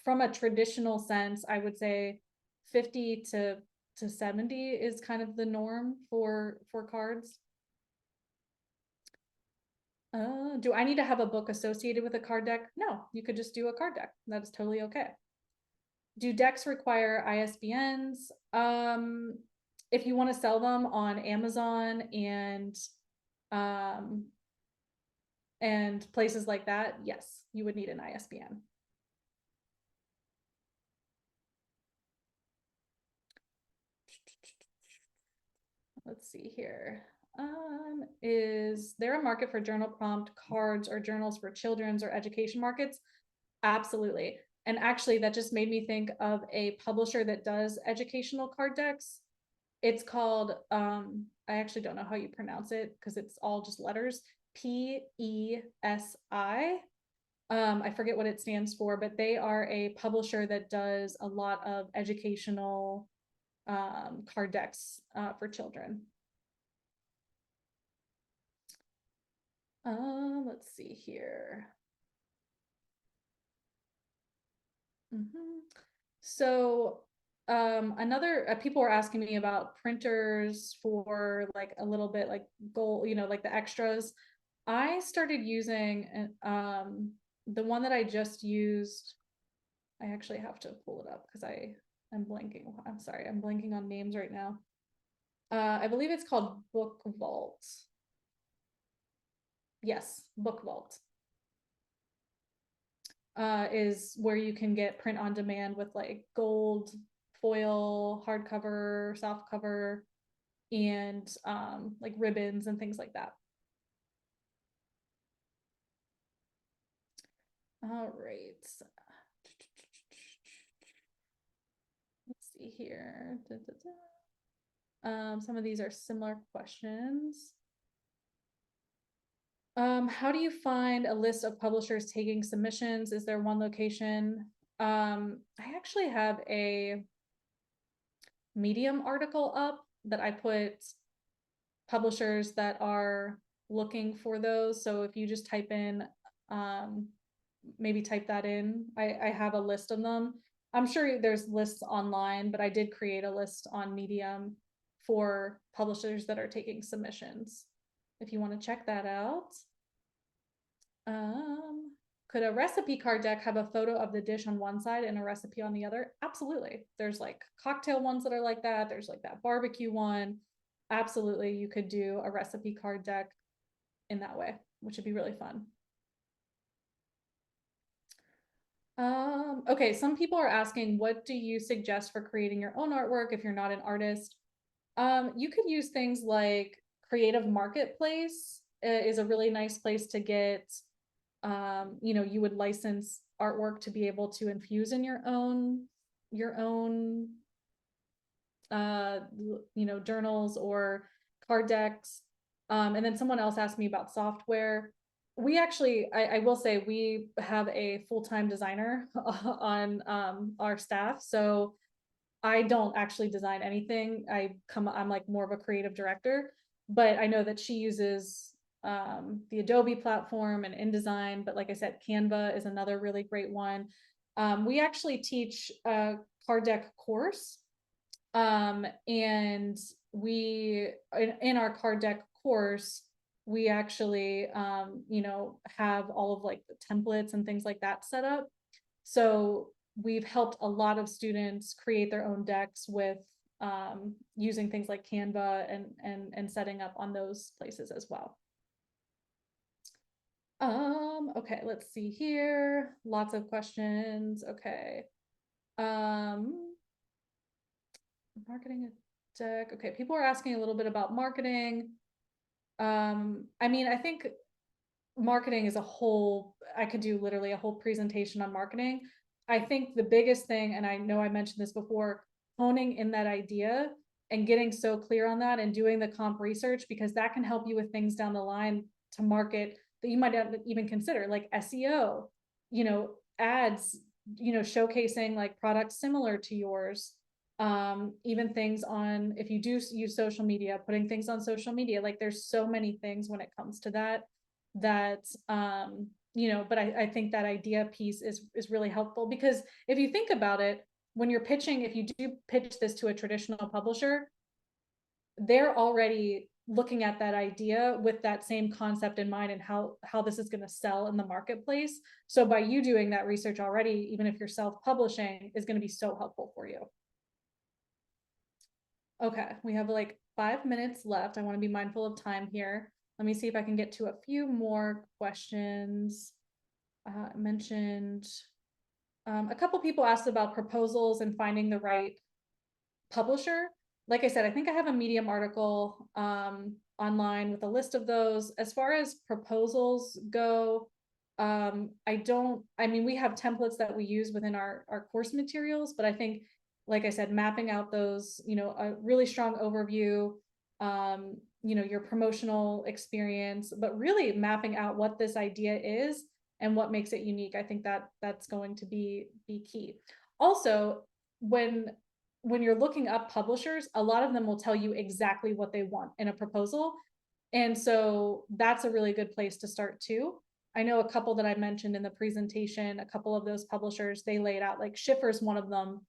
from a traditional sense, I would say 50 to 70 is kind of the norm for cards. Do I need to have a book associated with a card deck? No, you could just do a card deck. That is totally okay. Do decks require ISBNs? If you want to sell them on Amazon and places like that, yes, you would need an ISBN. Let's see here. Is there a market for journal prompt cards or journals for children's or education markets? Absolutely. And actually, that just made me think of a publisher that does educational card decks. It's called, I actually don't know how you pronounce it because it's all just letters, PESI. I forget what it stands for, but they are a publisher that does a lot of educational card decks for children. Let's see here. So another people were asking me about printers for like a little bit like gold, like the extras. I started using the one that I just used. I actually have to pull it up because I'm blanking. I'm sorry, I'm blanking on names right now. I believe it's called Book Vault. Yes, Book Vault. Is where you can get print on demand with like gold foil, hardcover, soft cover, and like ribbons and things like that. All right. Let's see here. Some of these are similar questions. How do you find a list of publishers taking submissions? Is there one location? I actually have a Medium article up that I put publishers that are looking for those. So if you just type in, maybe type that in, I have a list of them. I'm sure there's lists online, but I did create a list on Medium for publishers that are taking submissions. If you want to check that out. Could a recipe card deck have a photo of the dish on one side and a recipe on the other? Absolutely. There's like cocktail ones that are like that. There's like that barbecue one. Absolutely, you could do a recipe card deck in that way, which would be really fun. Okay, some people are asking, what do you suggest for creating your own artwork if you're not an artist? You could use things like Creative Marketplace is a really nice place to get, you would license artwork to be able to infuse in your own journals or card decks. And then someone else asked me about software. We actually, I will say, we have a full-time designer on our staff. So I don't actually design anything. I'm like more of a creative director, but I know that she uses the Adobe platform and InDesign. But like I said, Canva is another really great one. We actually teach a card deck course. And we, in our card deck course, we actually, have all of like the templates and things like that set up. So we've helped a lot of students create their own decks with using things like Canva and setting up on those places as well. Okay, let's see here. Lots of questions. Okay. Marketing a deck. Okay, people are asking a little bit about marketing. I mean, I think marketing is a whole, I could do literally a whole presentation on marketing. I think the biggest thing, and I know I mentioned this before, honing in that idea and getting so clear on that and doing the comp research, because that can help you with things down the line to market that you might not even consider, like SEO, ads, showcasing like products similar to yours. Even things on, if you do use social media, putting things on social media, like there's so many things when it comes to that, but I think that idea piece is really helpful, because if you think about it, when you're pitching, if you do pitch this to a traditional publisher, they're already looking at that idea with that same concept in mind and how this is going to sell in the marketplace. So by you doing that research already, even if you're self-publishing, is going to be so helpful for you. Okay, we have like 5 minutes left. I want to be mindful of time here. Let me see if I can get to a few more questions. I mentioned a couple people asked about proposals and finding the right publisher. Like I said, I think I have a Medium article online with a list of those. As far as proposals go, we have templates that we use within our course materials, but I think, like I said, mapping out those, a really strong overview, your promotional experience, but really mapping out what this idea is and what makes it unique. I think that that's going to be key. Also, when you're looking up publishers, a lot of them will tell you exactly what they want in a proposal. And so that's a really good place to start too. I know a couple that I mentioned in the presentation, a couple of those publishers, they laid out, like Schiffer's one of them.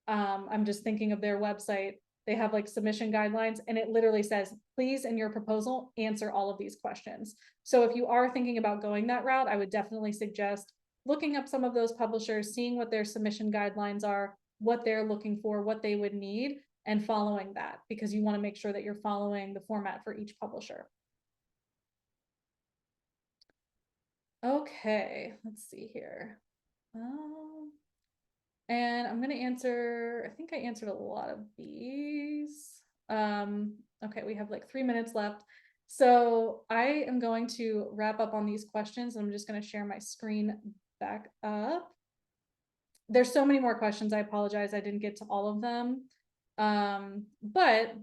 I'm just thinking of their website. They have like submission guidelines, and it literally says, please, in your proposal, answer all of these questions. So if you are thinking about going that route, I would definitely suggest looking up some of those publishers, seeing what their submission guidelines are, what they're looking for, what they would need, and following that, because you want to make sure that you're following the format for each publisher. Okay, let's see here. And I'm going to answer, I think I answered a lot of these. Okay, we have like 3 minutes left. So I am going to wrap up on these questions. I'm just going to share my screen back up. There's so many more questions. I apologize, I didn't get to all of them. But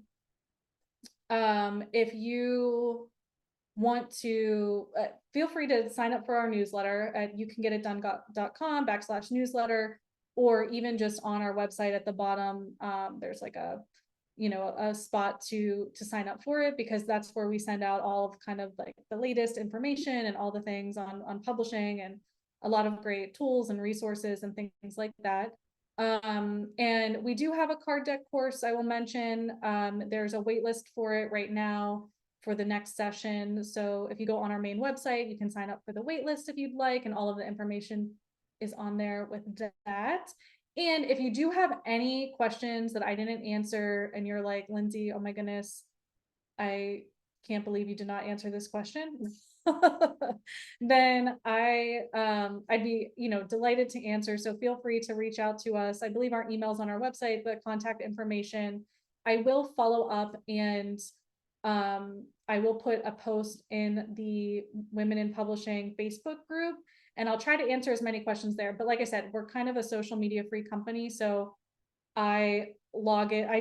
if you want to, feel free to sign up for our newsletter at youcangetitdone.com/newsletter, or even just on our website at the bottom, there's like a spot to sign up for it, because that's where we send out all of kind of like the latest information and all the things on publishing, and a lot of great tools and resources and things like that. And we do have a card deck course, I will mention. There's a wait list for it right now for the next session. So if you go on our main website, you can sign up for the wait list if you'd like, and all of the information is on there with that. And if you do have any questions that I didn't answer and you're like, Lindsey, oh my goodness, I can't believe you did not answer this question, then I'd be delighted to answer. So feel free to reach out to us. I believe our email's on our website, the contact information. I will follow up, and I will put a post in the Women in Publishing Facebook group, and I'll try to answer as many questions there. But like I said, we're kind of a social media free company, so I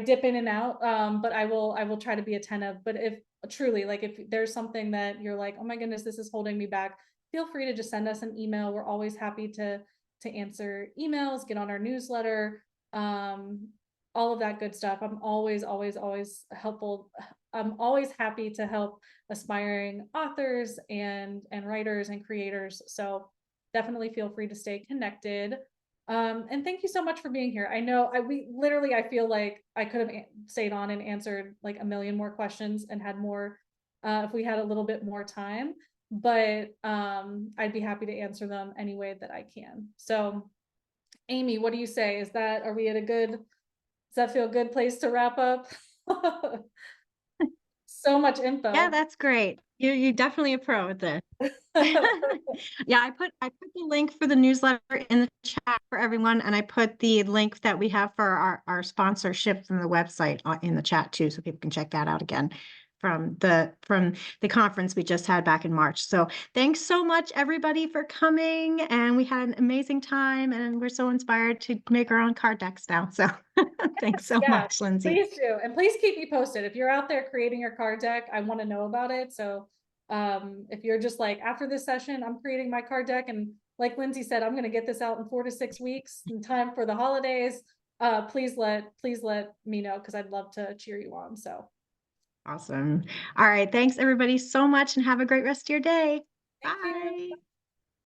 dip in and out, but I will try to be attentive. But if truly, like, if there's something that you're like, oh my goodness, this is holding me back, feel free to just send us an email. We're always happy to answer emails, get on our newsletter, all of that good stuff. I'm always helpful. I'm always happy to help aspiring authors and writers and creators. So definitely feel free to stay connected. And thank you so much for being here. I know I feel like I could have stayed on and answered like a million more questions and had more if we had a little bit more time, but I'd be happy to answer them any way that I can. So Amy, what do you say? Does that feel a good place to wrap up? So much info. Yeah, that's great. You definitely a pro at this. Yeah, I put the link for the newsletter in the chat for everyone, and I put the link that we have for our sponsorship from the website in the chat too, so people can check that out again from the conference we just had back in March. So thanks so much everybody for coming, and we had an amazing time, and we're so inspired to make our own card decks now. So thanks so much, Lindsey. Please do, and please keep me posted if you're out there creating your card deck. I want to know about it. So If you're just like, after this session, I'm creating my card deck, and like Lindsay said, I'm going to get this out in 4 to 6 weeks in time for the holidays. Please let me know, because I'd love to cheer you on. So Awesome. All right. Thanks everybody so much and have a great rest of your day. thank you. Bye.